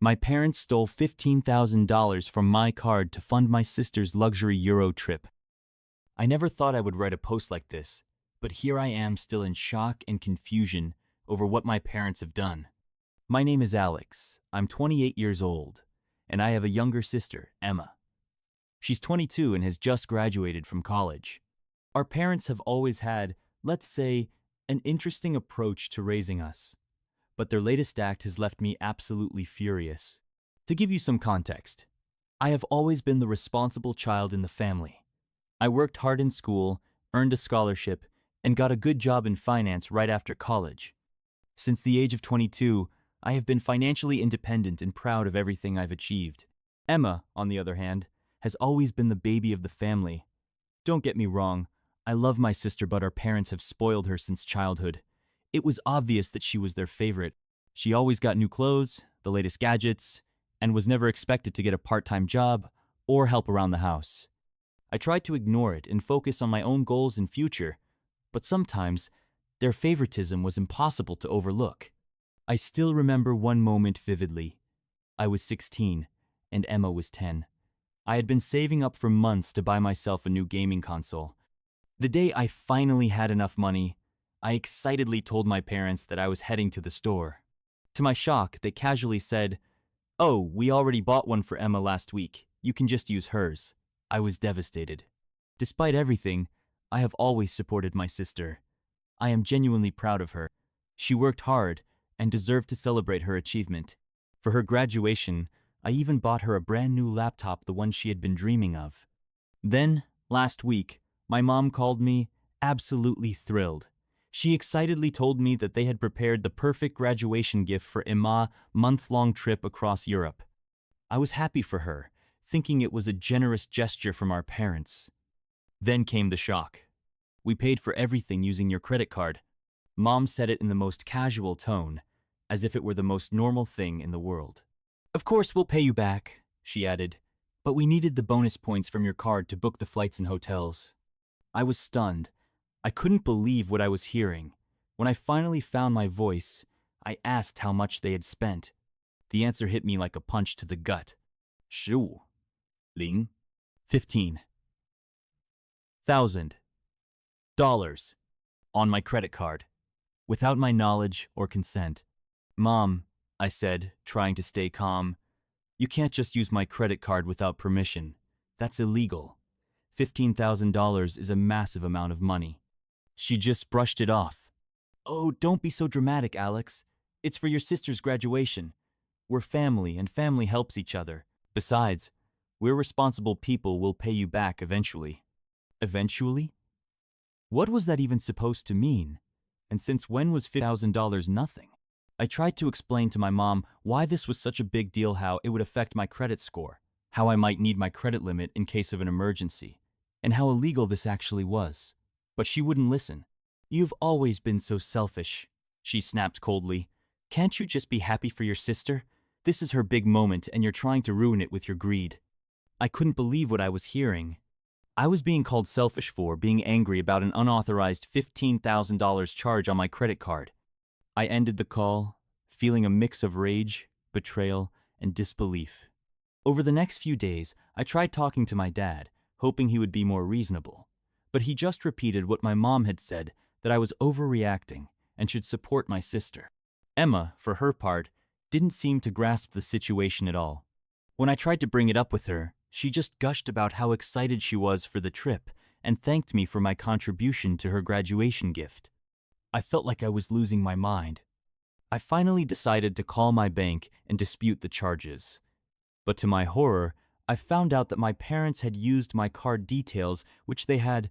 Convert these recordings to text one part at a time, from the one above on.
My parents stole $15,000 from my card to fund my sister's luxury Euro trip. I never thought I would write a post like this, but here I am still in shock and confusion over what my parents have done. My name is Alex. I'm 28 years old, and I have a younger sister, Emma. She's 22 and has just graduated from college. Our parents have always had, let's say, an interesting approach to raising us, but their latest act has left me absolutely furious. To give you some context, I have always been the responsible child in the family. I worked hard in school, earned a scholarship, and got a good job in finance right after college. Since the age of 22, I have been financially independent and proud of everything I've achieved. Emma, on the other hand, has always been the baby of the family. Don't get me wrong, I love my sister, but our parents have spoiled her since childhood. It was obvious that she was their favorite. She always got new clothes, the latest gadgets, and was never expected to get a part-time job or help around the house. I tried to ignore it and focus on my own goals and future, but sometimes their favoritism was impossible to overlook. I still remember one moment vividly. I was 16, and Emma was 10. I had been saving up for months to buy myself a new gaming console. The day I finally had enough money, I excitedly told my parents that I was heading to the store. To my shock, they casually said, "Oh, we already bought one for Emma last week. You can just use hers." I was devastated. Despite everything, I have always supported my sister. I am genuinely proud of her. She worked hard and deserved to celebrate her achievement. For her graduation, I even bought her a brand new laptop, the one she had been dreaming of. Then, last week, my mom called me absolutely thrilled. She excitedly told me that they had prepared the perfect graduation gift for Emma's month-long trip across Europe. I was happy for her, thinking it was a generous gesture from our parents. Then came the shock. "We paid for everything using your credit card." Mom said it in the most casual tone, as if it were the most normal thing in the world. "Of course we'll pay you back," she added, "but we needed the bonus points from your card to book the flights and hotels." I was stunned. I couldn't believe what I was hearing. When I finally found my voice, I asked how much they had spent. The answer hit me like a punch to the gut. 15,000 $15,000 on my credit card, without my knowledge or consent. "Mom," I said, trying to stay calm, "you can't just use my credit card without permission. That's illegal. $15,000 is a massive amount of money." She just brushed it off. "Oh, don't be so dramatic, Alex. It's for your sister's graduation. We're family, and family helps each other. Besides, we're responsible people. Will pay you back eventually." Eventually? What was that even supposed to mean? And since when was $50,000 nothing? I tried to explain to my mom why this was such a big deal, how it would affect my credit score, how I might need my credit limit in case of an emergency, and how illegal this actually was. But she wouldn't listen. "You've always been so selfish," she snapped coldly. "Can't you just be happy for your sister? This is her big moment and you're trying to ruin it with your greed." I couldn't believe what I was hearing. I was being called selfish for being angry about an unauthorized $15,000 charge on my credit card. I ended the call, feeling a mix of rage, betrayal, and disbelief. Over the next few days, I tried talking to my dad, hoping he would be more reasonable. But he just repeated what my mom had said, that I was overreacting and should support my sister. Emma, for her part, didn't seem to grasp the situation at all. When I tried to bring it up with her, she just gushed about how excited she was for the trip and thanked me for my contribution to her graduation gift. I felt like I was losing my mind. I finally decided to call my bank and dispute the charges. But to my horror, I found out that my parents had used my card details, which they had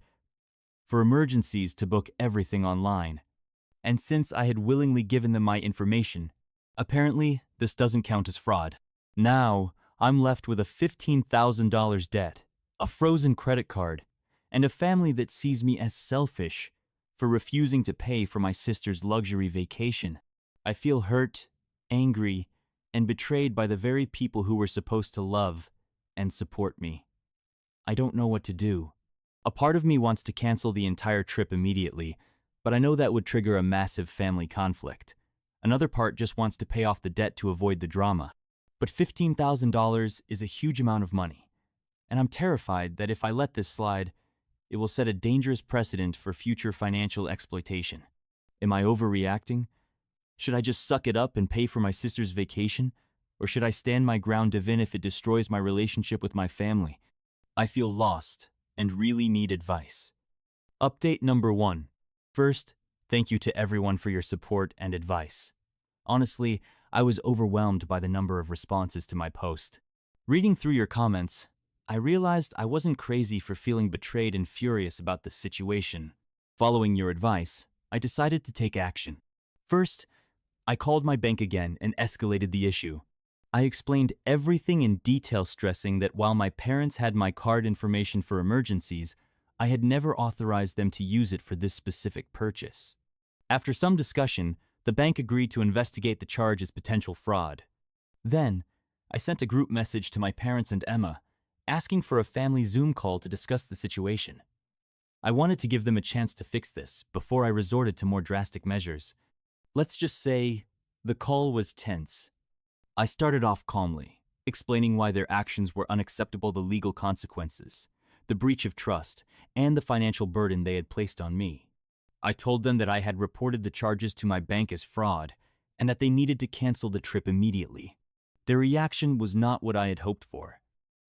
for emergencies, to book everything online. And since I had willingly given them my information, apparently this doesn't count as fraud. Now, I'm left with a $15,000 debt, a frozen credit card, and a family that sees me as selfish for refusing to pay for my sister's luxury vacation. I feel hurt, angry, and betrayed by the very people who were supposed to love and support me. I don't know what to do. A part of me wants to cancel the entire trip immediately, but I know that would trigger a massive family conflict. Another part just wants to pay off the debt to avoid the drama. But $15,000 is a huge amount of money, and I'm terrified that if I let this slide, it will set a dangerous precedent for future financial exploitation. Am I overreacting? Should I just suck it up and pay for my sister's vacation? Or should I stand my ground even if it destroys my relationship with my family? I feel lost and really need advice. Update number 1. First, thank you to everyone for your support and advice. Honestly, I was overwhelmed by the number of responses to my post. Reading through your comments, I realized I wasn't crazy for feeling betrayed and furious about the situation. Following your advice, I decided to take action. First, I called my bank again and escalated the issue. I explained everything in detail, stressing that while my parents had my card information for emergencies, I had never authorized them to use it for this specific purchase. After some discussion, the bank agreed to investigate the charge as potential fraud. Then, I sent a group message to my parents and Emma, asking for a family Zoom call to discuss the situation. I wanted to give them a chance to fix this before I resorted to more drastic measures. Let's just say the call was tense. I started off calmly, explaining why their actions were unacceptable, the legal consequences, the breach of trust, and the financial burden they had placed on me. I told them that I had reported the charges to my bank as fraud and that they needed to cancel the trip immediately. Their reaction was not what I had hoped for.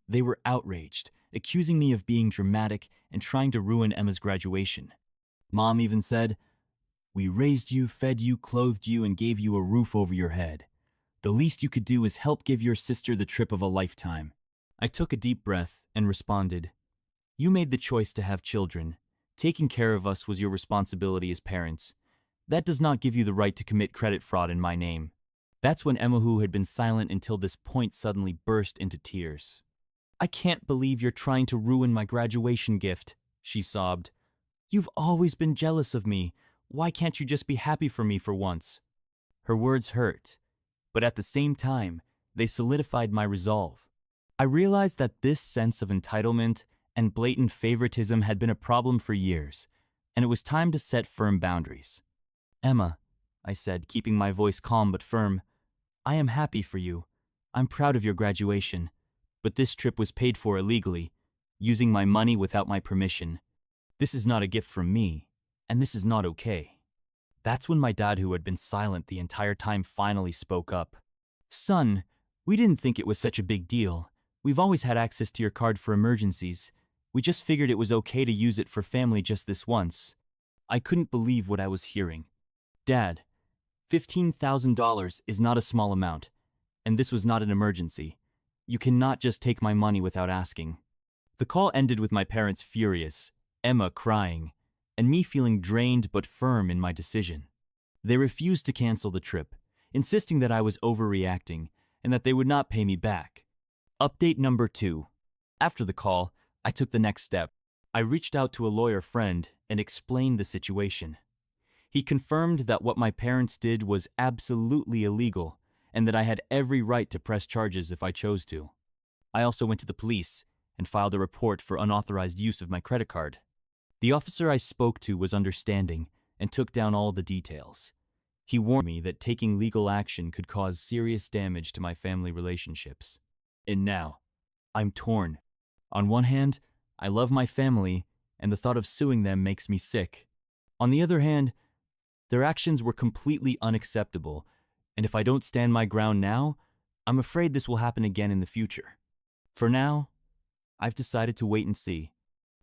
They were outraged, accusing me of being dramatic and trying to ruin Emma's graduation. Mom even said, "We raised you, fed you, clothed you, and gave you a roof over your head. The least you could do is help give your sister the trip of a lifetime." I took a deep breath and responded, "You made the choice to have children. Taking care of us was your responsibility as parents. That does not give you the right to commit credit fraud in my name." That's when Emma, who had been silent until this point, suddenly burst into tears. "I can't believe you're trying to ruin my graduation gift," she sobbed. "You've always been jealous of me. Why can't you just be happy for me for once?" Her words hurt, but at the same time, they solidified my resolve. I realized that this sense of entitlement and blatant favoritism had been a problem for years, and it was time to set firm boundaries. "Emma," I said, keeping my voice calm but firm, "I am happy for you. I'm proud of your graduation, but this trip was paid for illegally, using my money without my permission. This is not a gift from me, and this is not okay." That's when my dad, who had been silent the entire time, finally spoke up. "Son, we didn't think it was such a big deal. We've always had access to your card for emergencies. We just figured it was okay to use it for family just this once." I couldn't believe what I was hearing. "Dad, $15,000 is not a small amount, and this was not an emergency. You cannot just take my money without asking." The call ended with my parents furious, Emma crying, and me feeling drained but firm in my decision. They refused to cancel the trip, insisting that I was overreacting and that they would not pay me back. Update number 2. After the call, I took the next step. I reached out to a lawyer friend and explained the situation. He confirmed that what my parents did was absolutely illegal and that I had every right to press charges if I chose to. I also went to the police and filed a report for unauthorized use of my credit card. The officer I spoke to was understanding and took down all the details. He warned me that taking legal action could cause serious damage to my family relationships. And now, I'm torn. On one hand, I love my family, and the thought of suing them makes me sick. On the other hand, their actions were completely unacceptable, and if I don't stand my ground now, I'm afraid this will happen again in the future. For now, I've decided to wait and see.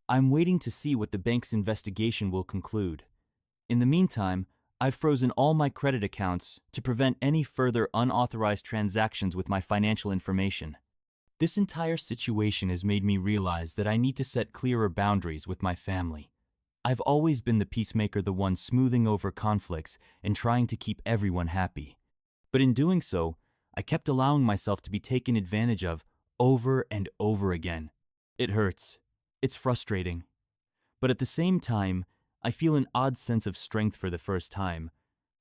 I'm waiting to see what the bank's investigation will conclude. In the meantime, I've frozen all my credit accounts to prevent any further unauthorized transactions with my financial information. This entire situation has made me realize that I need to set clearer boundaries with my family. I've always been the peacemaker, the one smoothing over conflicts and trying to keep everyone happy. But in doing so, I kept allowing myself to be taken advantage of over and over again. It hurts. It's frustrating. But at the same time, I feel an odd sense of strength for the first time.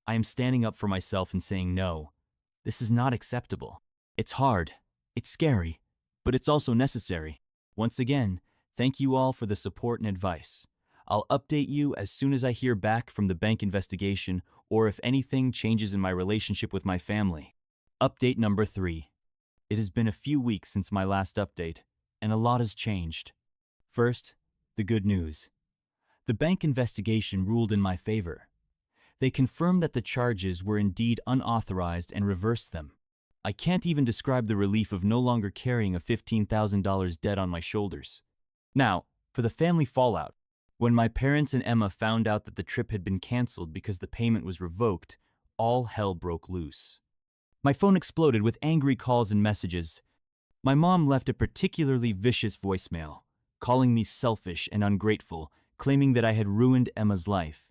I am standing up for myself and saying no. This is not acceptable. It's hard. It's scary. But it's also necessary. Once again, thank you all for the support and advice. I'll update you as soon as I hear back from the bank investigation or if anything changes in my relationship with my family. Update number 3. It has been a few weeks since my last update, and a lot has changed. First, the good news. The bank investigation ruled in my favor. They confirmed that the charges were indeed unauthorized and reversed them. I can't even describe the relief of no longer carrying a $15,000 debt on my shoulders. Now, for the family fallout. When my parents and Emma found out that the trip had been canceled because the payment was revoked, all hell broke loose. My phone exploded with angry calls and messages. My mom left a particularly vicious voicemail, calling me selfish and ungrateful, claiming that I had ruined Emma's life.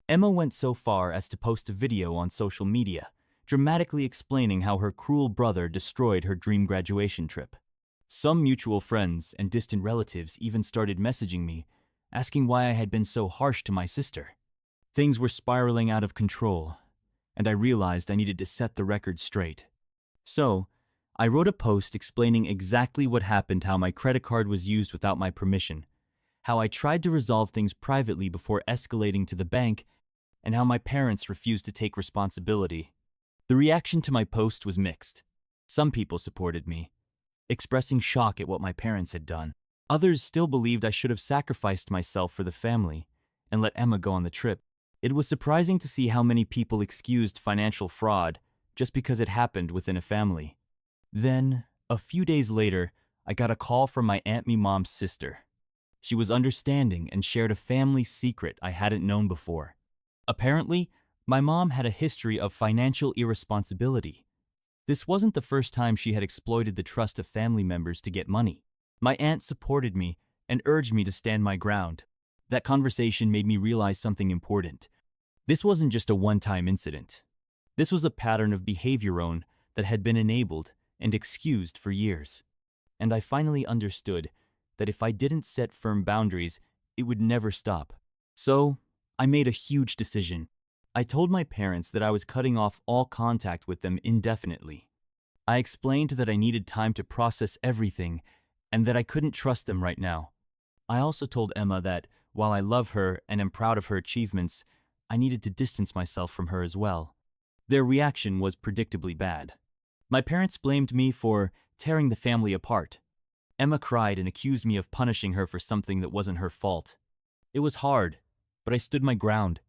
Emma went so far as to post a video on social media, dramatically explaining how her cruel brother destroyed her dream graduation trip. Some mutual friends and distant relatives even started messaging me, asking why I had been so harsh to my sister. Things were spiraling out of control, and I realized I needed to set the record straight. So, I wrote a post explaining exactly what happened, how my credit card was used without my permission, how I tried to resolve things privately before escalating to the bank, and how my parents refused to take responsibility. The reaction to my post was mixed. Some people supported me, expressing shock at what my parents had done. Others still believed I should have sacrificed myself for the family and let Emma go on the trip. It was surprising to see how many people excused financial fraud just because it happened within a family. Then, a few days later, I got a call from my Aunt Me Mom's sister. She was understanding and shared a family secret I hadn't known before. Apparently, my mom had a history of financial irresponsibility. This wasn't the first time she had exploited the trust of family members to get money. My aunt supported me and urged me to stand my ground. That conversation made me realize something important. This wasn't just a one-time incident. This was a pattern of behavior that had been enabled and excused for years. And I finally understood that if I didn't set firm boundaries, it would never stop. So, I made a huge decision. I told my parents that I was cutting off all contact with them indefinitely. I explained that I needed time to process everything and that I couldn't trust them right now. I also told Emma that, while I love her and am proud of her achievements, I needed to distance myself from her as well. Their reaction was predictably bad. My parents blamed me for tearing the family apart. Emma cried and accused me of punishing her for something that wasn't her fault. It was hard, but I stood my ground,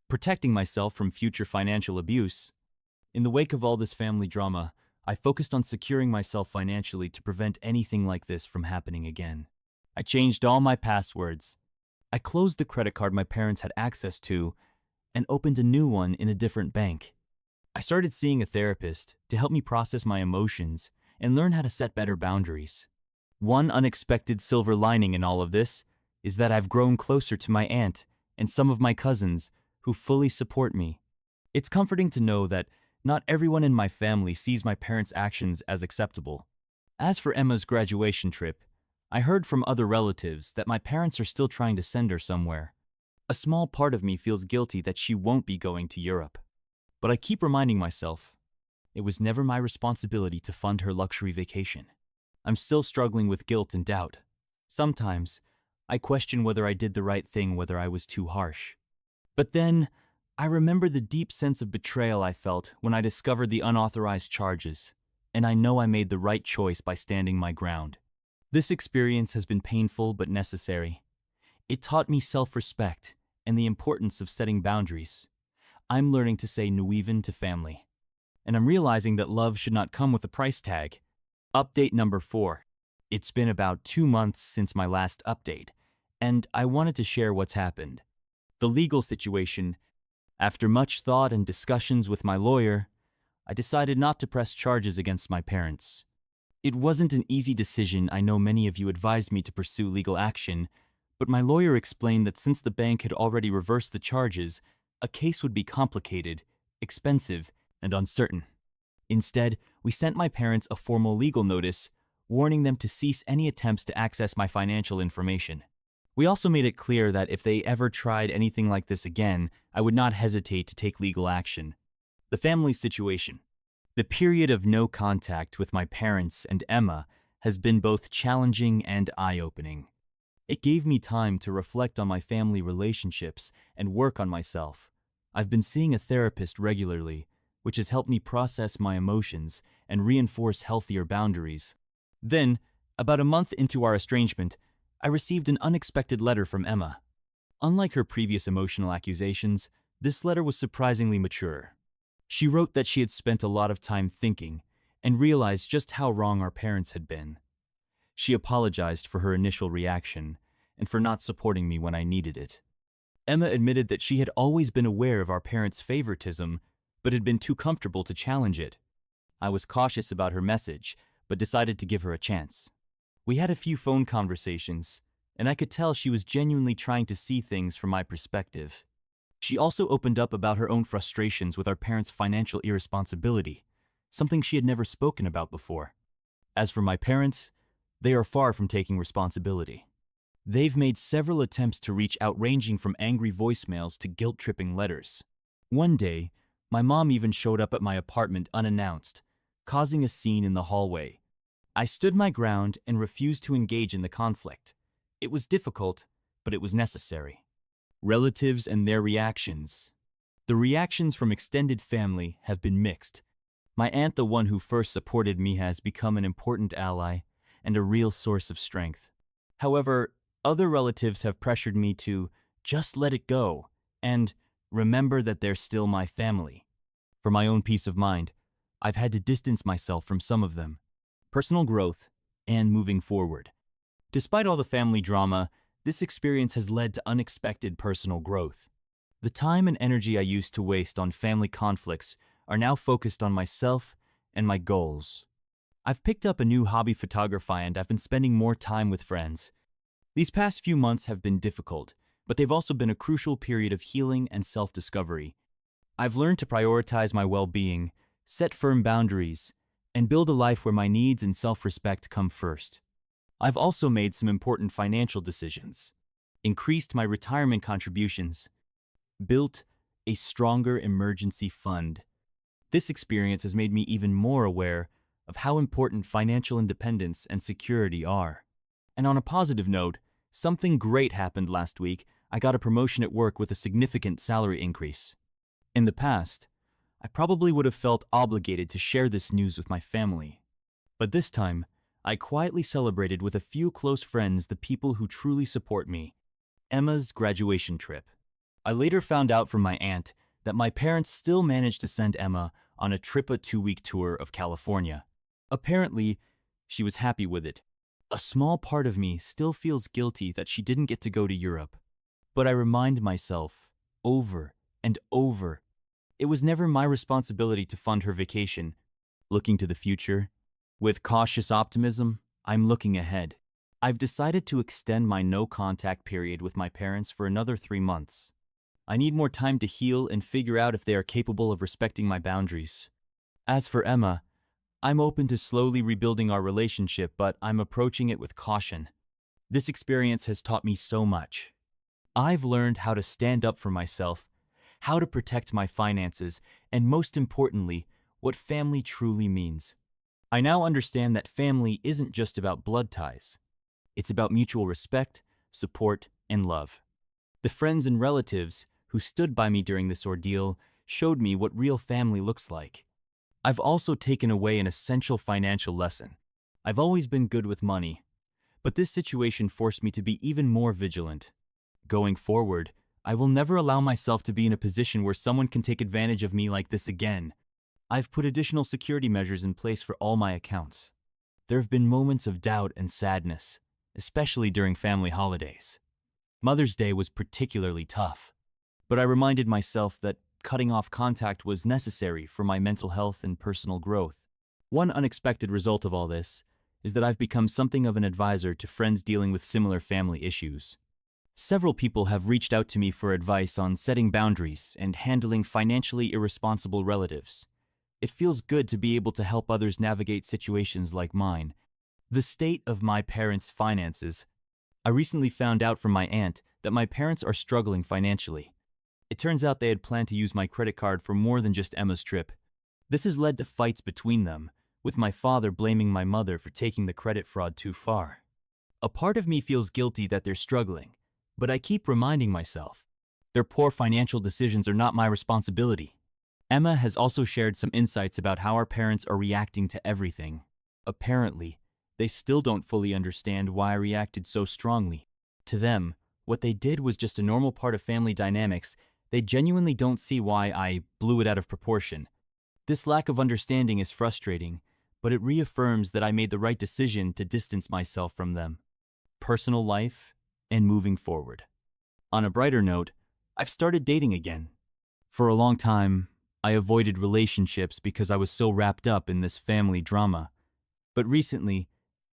protecting myself from future financial abuse. In the wake of all this family drama, I focused on securing myself financially to prevent anything like this from happening again. I changed all my passwords. I closed the credit card my parents had access to and opened a new one in a different bank. I started seeing a therapist to help me process my emotions and learn how to set better boundaries. One unexpected silver lining in all of this is that I've grown closer to my aunt and some of my cousins who fully support me. It's comforting to know that not everyone in my family sees my parents' actions as acceptable. As for Emma's graduation trip, I heard from other relatives that my parents are still trying to send her somewhere. A small part of me feels guilty that she won't be going to Europe. But I keep reminding myself, it was never my responsibility to fund her luxury vacation. I'm still struggling with guilt and doubt. Sometimes, I question whether I did the right thing, whether I was too harsh. But then, I remember the deep sense of betrayal I felt when I discovered the unauthorized charges, and I know I made the right choice by standing my ground. This experience has been painful but necessary. It taught me self-respect and the importance of setting boundaries. I'm learning to say no even to family. And I'm realizing that love should not come with a price tag. Update number 4. It's been about 2 months since my last update, and I wanted to share what's happened. The legal situation. After much thought and discussions with my lawyer, I decided not to press charges against my parents. It wasn't an easy decision. I know many of you advised me to pursue legal action, but my lawyer explained that since the bank had already reversed the charges, a case would be complicated, expensive, and uncertain. Instead, we sent my parents a formal legal notice, warning them to cease any attempts to access my financial information. We also made it clear that if they ever tried anything like this again, I would not hesitate to take legal action. The family situation. The period of no contact with my parents and Emma has been both challenging and eye-opening. It gave me time to reflect on my family relationships and work on myself. I've been seeing a therapist regularly, which has helped me process my emotions and reinforce healthier boundaries. Then, about a month into our estrangement, I received an unexpected letter from Emma. Unlike her previous emotional accusations, this letter was surprisingly mature. She wrote that she had spent a lot of time thinking and realized just how wrong our parents had been. She apologized for her initial reaction and for not supporting me when I needed it. Emma admitted that she had always been aware of our parents' favoritism, but had been too comfortable to challenge it. I was cautious about her message, but decided to give her a chance. We had a few phone conversations, and I could tell she was genuinely trying to see things from my perspective. She also opened up about her own frustrations with our parents' financial irresponsibility, something she had never spoken about before. As for my parents, they are far from taking responsibility. They've made several attempts to reach out, ranging from angry voicemails to guilt-tripping letters. One day, my mom even showed up at my apartment unannounced, causing a scene in the hallway. I stood my ground and refused to engage in the conflict. It was difficult, but it was necessary. Relatives and their reactions. The reactions from extended family have been mixed. My aunt, the one who first supported me, has become an important ally and a real source of strength. However, other relatives have pressured me to just let it go and remember that they're still my family. For my own peace of mind, I've had to distance myself from some of them. Personal growth and moving forward. Despite all the family drama, this experience has led to unexpected personal growth. The time and energy I used to waste on family conflicts are now focused on myself and my goals. I've picked up a new hobby, photography, and I've been spending more time with friends. These past few months have been difficult, but they've also been a crucial period of healing and self-discovery. I've learned to prioritize my well-being, set firm boundaries, and build a life where my needs and self-respect come first. I've also made some important financial decisions, increased my retirement contributions, built a stronger emergency fund. This experience has made me even more aware of how important financial independence and security are. And on a positive note, something great happened last week. I got a promotion at work with a significant salary increase. In the past, I probably would have felt obligated to share this news with my family. But this time, I quietly celebrated with a few close friends, the people who truly support me. Emma's graduation trip. I later found out from my aunt that my parents still managed to send Emma on a trip, a 2-week tour of California. Apparently, she was happy with it. A small part of me still feels guilty that she didn't get to go to Europe. But I remind myself, over and over, it was never my responsibility to fund her vacation. Looking to the future, with cautious optimism, I'm looking ahead. I've decided to extend my no-contact period with my parents for another 3 months. I need more time to heal and figure out if they are capable of respecting my boundaries. As for Emma, I'm open to slowly rebuilding our relationship, but I'm approaching it with caution. This experience has taught me so much. I've learned how to stand up for myself, how to protect my finances, and most importantly, what family truly means. I now understand that family isn't just about blood ties. It's about mutual respect, support, and love. The friends and relatives who stood by me during this ordeal showed me what real family looks like. I've also taken away an essential financial lesson. I've always been good with money, but this situation forced me to be even more vigilant. Going forward, I will never allow myself to be in a position where someone can take advantage of me like this again. I've put additional security measures in place for all my accounts. There have been moments of doubt and sadness, especially during family holidays. Mother's Day was particularly tough, but I reminded myself that cutting off contact was necessary for my mental health and personal growth. One unexpected result of all this is that I've become something of an advisor to friends dealing with similar family issues. Several people have reached out to me for advice on setting boundaries and handling financially irresponsible relatives. It feels good to be able to help others navigate situations like mine. The state of my parents' finances. I recently found out from my aunt that my parents are struggling financially. It turns out they had planned to use my credit card for more than just Emma's trip. This has led to fights between them, with my father blaming my mother for taking the credit fraud too far. A part of me feels guilty that they're struggling, but I keep reminding myself, their poor financial decisions are not my responsibility. Emma has also shared some insights about how our parents are reacting to everything. Apparently, they still don't fully understand why I reacted so strongly. To them, what they did was just a normal part of family dynamics. They genuinely don't see why I blew it out of proportion. This lack of understanding is frustrating, but it reaffirms that I made the right decision to distance myself from them. Personal life and moving forward. On a brighter note, I've started dating again. For a long time, I avoided relationships because I was so wrapped up in this family drama. But recently,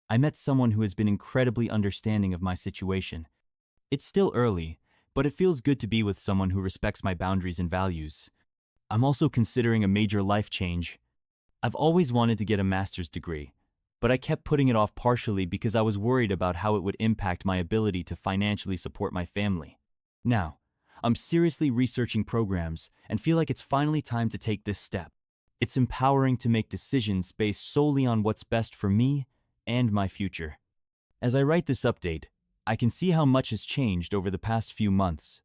I met someone who has been incredibly understanding of my situation. It's still early, but it feels good to be with someone who respects my boundaries and values. I'm also considering a major life change. I've always wanted to get a master's degree, but I kept putting it off partially because I was worried about how it would impact my ability to financially support my family. Now, I'm seriously researching programs and feel like it's finally time to take this step. It's empowering to make decisions based solely on what's best for me and my future. As I write this update, I can see how much has changed over the past few months.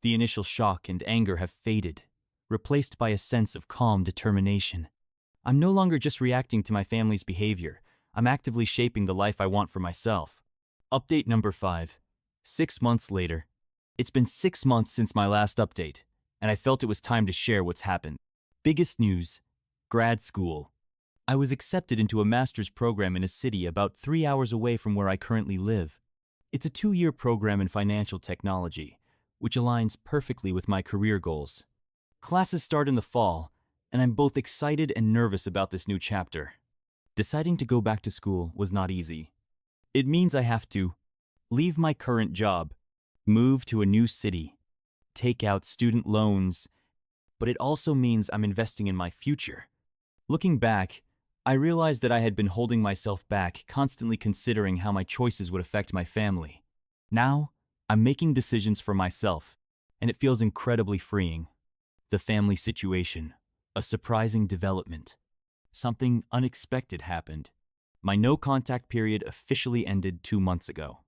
The initial shock and anger have faded, replaced by a sense of calm determination. I'm no longer just reacting to my family's behavior. I'm actively shaping the life I want for myself. Update number 5. 6 months later. It's been 6 months since my last update, and I felt it was time to share what's happened. Biggest news: grad school. I was accepted into a master's program in a city about 3 hours away from where I currently live. It's a 2-year program in financial technology, which aligns perfectly with my career goals. Classes start in the fall, and I'm both excited and nervous about this new chapter. Deciding to go back to school was not easy. It means I have to leave my current job, move to a new city, take out student loans, but it also means I'm investing in my future. Looking back, I realized that I had been holding myself back, constantly considering how my choices would affect my family. Now, I'm making decisions for myself, and it feels incredibly freeing. The family situation. A surprising development. Something unexpected happened. My no-contact period officially ended 2 months ago.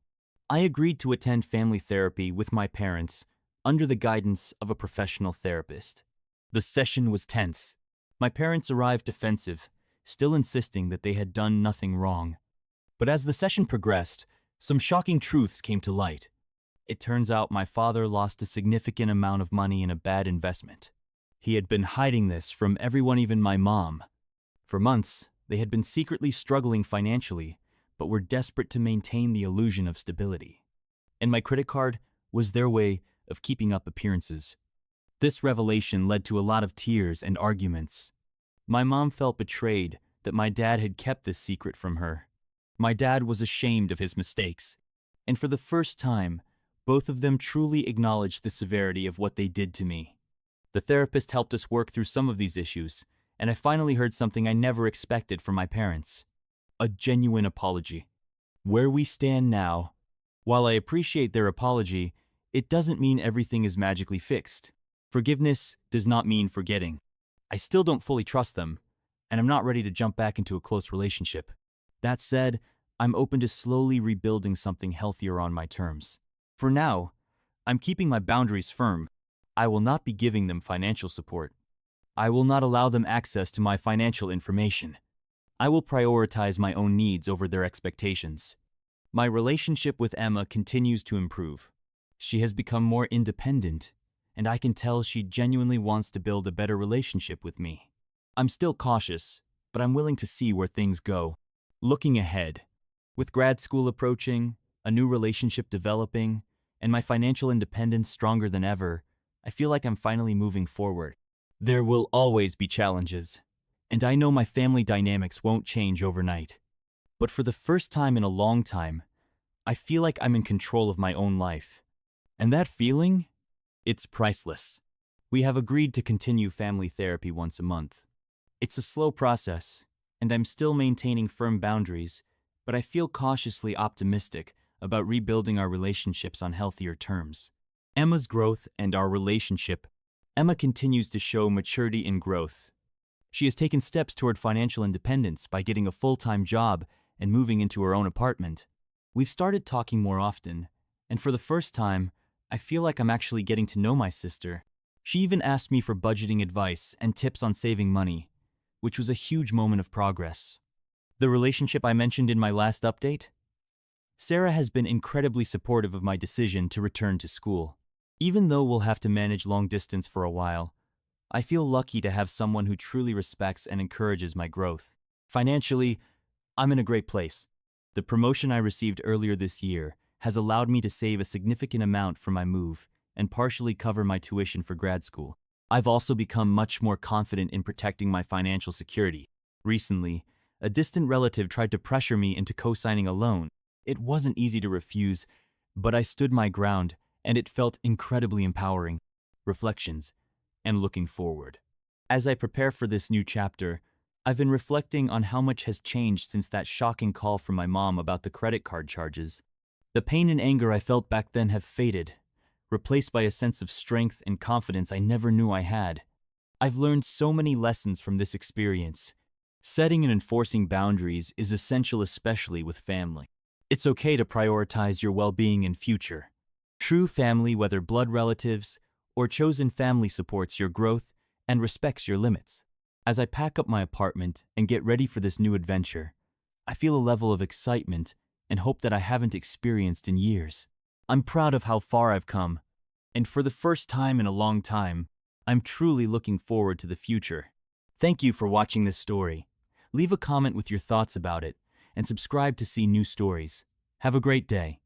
I agreed to attend family therapy with my parents under the guidance of a professional therapist. The session was tense. My parents arrived defensive, still insisting that they had done nothing wrong. But as the session progressed, some shocking truths came to light. It turns out my father lost a significant amount of money in a bad investment. He had been hiding this from everyone, even my mom. For months, they had been secretly struggling financially, but were desperate to maintain the illusion of stability. And my credit card was their way of keeping up appearances. This revelation led to a lot of tears and arguments. My mom felt betrayed that my dad had kept this secret from her. My dad was ashamed of his mistakes, and for the first time, both of them truly acknowledged the severity of what they did to me. The therapist helped us work through some of these issues, and I finally heard something I never expected from my parents: a genuine apology. Where we stand now, while I appreciate their apology, it doesn't mean everything is magically fixed. Forgiveness does not mean forgetting. I still don't fully trust them, and I'm not ready to jump back into a close relationship. That said, I'm open to slowly rebuilding something healthier on my terms. For now, I'm keeping my boundaries firm. I will not be giving them financial support. I will not allow them access to my financial information. I will prioritize my own needs over their expectations. My relationship with Emma continues to improve. She has become more independent, and I can tell she genuinely wants to build a better relationship with me. I'm still cautious, but I'm willing to see where things go. Looking ahead, with grad school approaching, a new relationship developing, and my financial independence stronger than ever, I feel like I'm finally moving forward. There will always be challenges, and I know my family dynamics won't change overnight. But for the first time in a long time, I feel like I'm in control of my own life. And that feeling? It's priceless. We have agreed to continue family therapy once a month. It's a slow process, and I'm still maintaining firm boundaries, but I feel cautiously optimistic about rebuilding our relationships on healthier terms. Emma's growth and our relationship. Emma continues to show maturity and growth. She has taken steps toward financial independence by getting a full-time job and moving into her own apartment. We've started talking more often, and for the first time, I feel like I'm actually getting to know my sister. She even asked me for budgeting advice and tips on saving money, which was a huge moment of progress. The relationship I mentioned in my last update? Sarah has been incredibly supportive of my decision to return to school. Even though we'll have to manage long distance for a while, I feel lucky to have someone who truly respects and encourages my growth. Financially, I'm in a great place. The promotion I received earlier this year has allowed me to save a significant amount for my move and partially cover my tuition for grad school. I've also become much more confident in protecting my financial security. Recently, a distant relative tried to pressure me into co-signing a loan. It wasn't easy to refuse, but I stood my ground, and it felt incredibly empowering. Reflections, and looking forward. As I prepare for this new chapter, I've been reflecting on how much has changed since that shocking call from my mom about the credit card charges. The pain and anger I felt back then have faded, replaced by a sense of strength and confidence I never knew I had. I've learned so many lessons from this experience. Setting and enforcing boundaries is essential, especially with family. It's okay to prioritize your well-being and future. True family, whether blood relatives or chosen family, supports your growth and respects your limits. As I pack up my apartment and get ready for this new adventure, I feel a level of excitement and hope that I haven't experienced in years. I'm proud of how far I've come, and for the first time in a long time, I'm truly looking forward to the future. Thank you for watching this story. Leave a comment with your thoughts about it, and subscribe to see new stories. Have a great day.